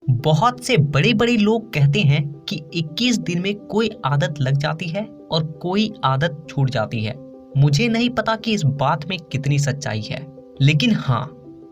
बहुत से बड़े बड़े लोग कहते हैं कि 21 दिन में कोई आदत लग जाती है और कोई आदत छूट जाती है। मुझे नहीं पता कि इस बात में कितनी सच्चाई है, लेकिन हाँ,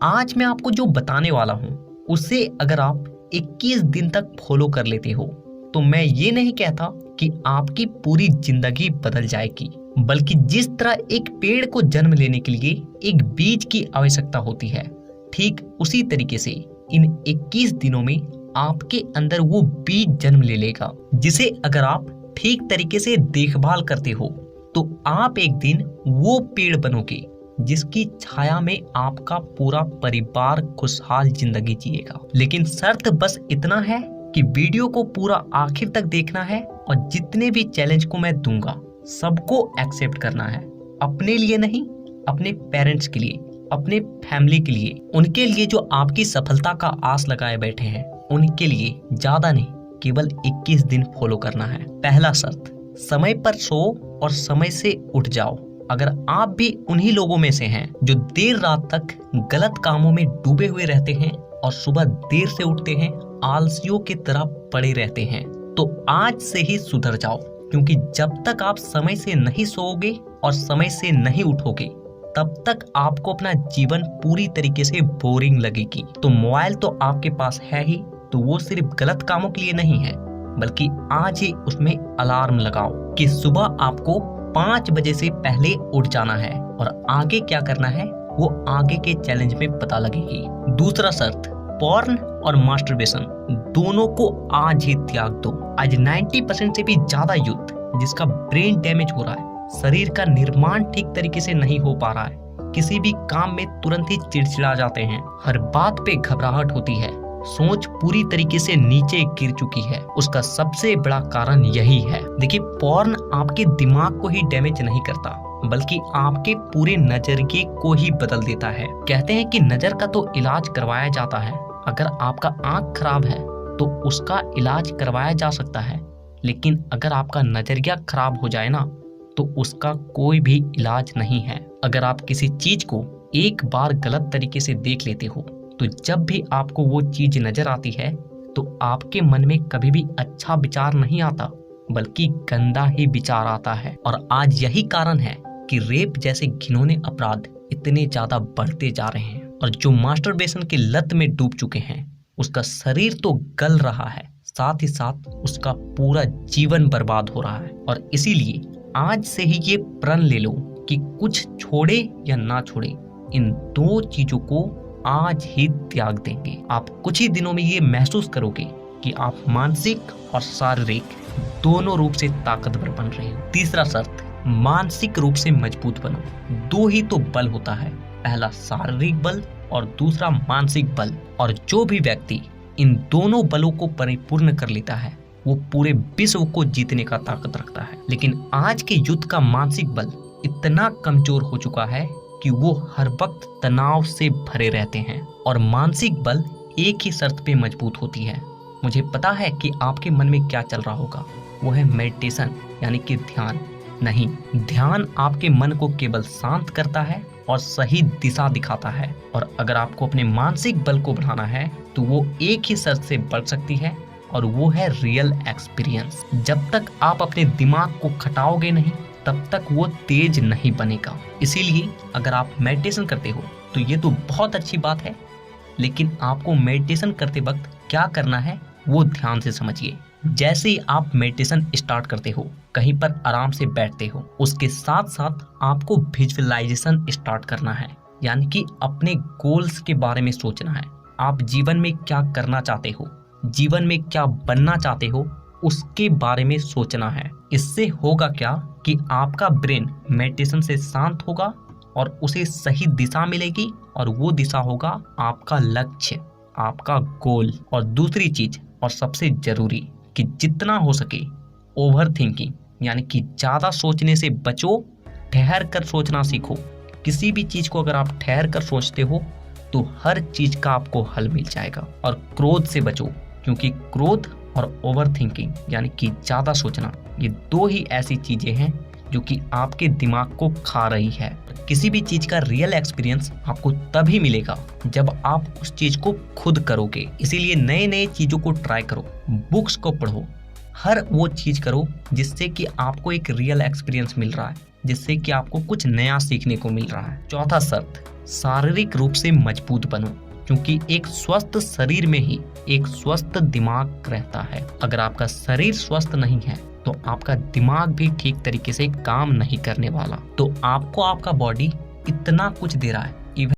आज मैं आपको जो बताने वाला हूँ उसे अगर आप 21 दिन तक फॉलो कर लेते हो तो मैं ये नहीं कहता कि आपकी पूरी जिंदगी बदल जाएगी, बल्कि जिस तरह एक पेड़ को जन्म लेने के लिए एक बीज की आवश्यकता होती है, ठीक उसी तरीके से इन 21 दिनों में आपके अंदर वो बीज जन्म ले लेगा, जिसे अगर आप ठीक तरीके से देखभाल करते हो तो आप एक दिन वो पेड़ बनोगे जिसकी छाया में आपका पूरा परिवार खुशहाल जिंदगी जिएगा। लेकिन शर्त बस इतना है कि वीडियो को पूरा आखिर तक देखना है और जितने भी चैलेंज को मैं दूंगा सबको एक्सेप्ट करना है। अपने लिए नहीं, अपने पेरेंट्स के लिए, अपने फैमिली के लिए, उनके लिए जो आपकी सफलता का आस लगाए बैठे हैं, उनके लिए ज्यादा नहीं, केवल 21 दिन फॉलो करना है। पहला शर्त, समय पर सो और समय से उठ जाओ। अगर आप भी उन्हीं लोगों में से हैं जो देर रात तक गलत कामों में डूबे हुए रहते हैं और सुबह देर से उठते हैं, आलसियों की तरह पड़े रहते हैं, तो आज से ही सुधर जाओ। क्योंकि जब तक आप समय से नहीं सोओगे और समय से नहीं उठोगे तब तक आपको अपना जीवन पूरी तरीके से बोरिंग लगेगी। तो मोबाइल तो आपके पास है ही, तो वो सिर्फ गलत कामों के लिए नहीं है, बल्कि आज ही उसमें अलार्म लगाओ कि सुबह आपको 5 बजे से पहले उठ जाना है और आगे क्या करना है वो आगे के चैलेंज में पता लगेगी। दूसरा शर्त, पॉर्न और मास्टरबेशन दोनों को आज ही त्याग दो। आज 90% से भी ज्यादा यूथ जिसका ब्रेन डैमेज हो रहा है, शरीर का निर्माण ठीक तरीके से नहीं हो पा रहा है, किसी भी काम में तुरंत ही चिड़चिड़ा जाते हैं, हर बात पे घबराहट होती है, सोच पूरी तरीके से नीचे गिर चुकी है, उसका सबसे बड़ा कारण यही है। देखिए, पॉर्न आपके दिमाग को ही डैमेज नहीं करता, बल्कि आपके पूरे नजरिए को ही बदल देता है। कहते हैं कि नजर का तो इलाज करवाया जाता है, अगर आपका आंख खराब है तो उसका इलाज करवाया जा सकता है, लेकिन अगर आपका नजरिया खराब हो जाए ना तो उसका कोई भी इलाज नहीं है। अगर आप किसी चीज को एक बार गलत तरीके से देख लेते हो तो जब भी आपको वो चीज नजर आती है तो आपके मन में कभी भी अच्छा विचार नहीं आता, बल्कि गंदा ही विचार आता है। और आज यही कारण है कि रेप जैसे घिनौने अपराध इतने ज्यादा बढ़ते जा रहे हैं, और जो मास्टरबेशन की लत में डूब चुके हैं उसका शरीर तो गल रहा है, साथ ही साथ उसका पूरा जीवन बर्बाद हो रहा है। और इसीलिए आज से ही ये प्रण ले लो कि कुछ छोड़े या ना छोड़े, इन दो चीजों को आज ही त्याग देंगे। आप कुछ ही दिनों में ये महसूस करोगे कि आप मानसिक और शारीरिक दोनों रूप से ताकतवर बन रहे हो। तीसरा शर्त, मानसिक रूप से मजबूत बनो। दो ही तो बल होता है, पहला शारीरिक बल और दूसरा मानसिक बल। और जो भी व्यक्ति इन दोनों बलों को परिपूर्ण कर लेता है वो पूरे विश्व को जीतने का ताकत रखता है। लेकिन आज के युद्ध का मानसिक बल इतना कमजोर हो चुका है कि वो हर वक्त तनाव से भरे रहते हैं, और मानसिक बल एक ही शर्त पे मजबूत होती है। मुझे पता है कि आपके मन में क्या चल रहा होगा, वो है मेडिटेशन यानी कि ध्यान। नहीं, ध्यान आपके मन को केवल शांत करता है और सही दिशा दिखाता है। और अगर आपको अपने मानसिक बल को बढ़ाना है तो वो एक ही शर्त से बढ़ सकती है, और वो है रियल एक्सपीरियंस। जब तक आप अपने दिमाग को खटाओगे नहीं तब तक वो तेज नहीं बनेगा। इसीलिए अगर आप मेडिटेशन करते हो तो ये तो बहुत अच्छी बात है, लेकिन आपको मेडिटेशन करते वक्त क्या करना है वो ध्यान से समझिए। जैसे ही आप मेडिटेशन स्टार्ट करते हो, कहीं पर आराम से बैठते हो, उसके साथ साथ आपको विजुअलाइजेशन स्टार्ट करना है, यानी कि अपने गोल्स के बारे में सोचना है। आप जीवन में क्या करना चाहते हो, जीवन में क्या बनना चाहते हो, उसके बारे में सोचना है। इससे होगा क्या कि आपका ब्रेन मेडिटेशन से शांत होगा और उसे सही दिशा मिलेगी, और वो दिशा होगा आपका लक्ष्य, आपका गोल। और दूसरी चीज और सबसे जरूरी कि जितना हो सके ओवर थिंकिंग यानी कि ज्यादा सोचने से बचो, ठहर कर सोचना सीखो। किसी भी चीज को अगर आप ठहर कर सोचते हो तो हर चीज का आपको हल मिल जाएगा। और क्रोध से बचो, क्योंकि क्रोध और ओवर थिंकिंग यानी कि ज्यादा सोचना, ये दो ही ऐसी चीजें हैं जो कि आपके दिमाग को खा रही है। किसी भी चीज का रियल एक्सपीरियंस आपको तभी मिलेगा जब आप उस चीज को खुद करोगे। इसीलिए नए नए चीजों को ट्राई करो, बुक्स को पढ़ो, हर वो चीज करो जिससे कि आपको एक रियल एक्सपीरियंस मिल रहा है, जिससे कि आपको कुछ नया सीखने को मिल रहा है। चौथा शर्त, शारीरिक रूप से मजबूत बनो, क्योंकि एक स्वस्थ शरीर में ही एक स्वस्थ दिमाग रहता है। अगर आपका शरीर स्वस्थ नहीं है तो आपका दिमाग भी ठीक तरीके से काम नहीं करने वाला। तो आपको आपका बॉडी इतना कुछ दे रहा है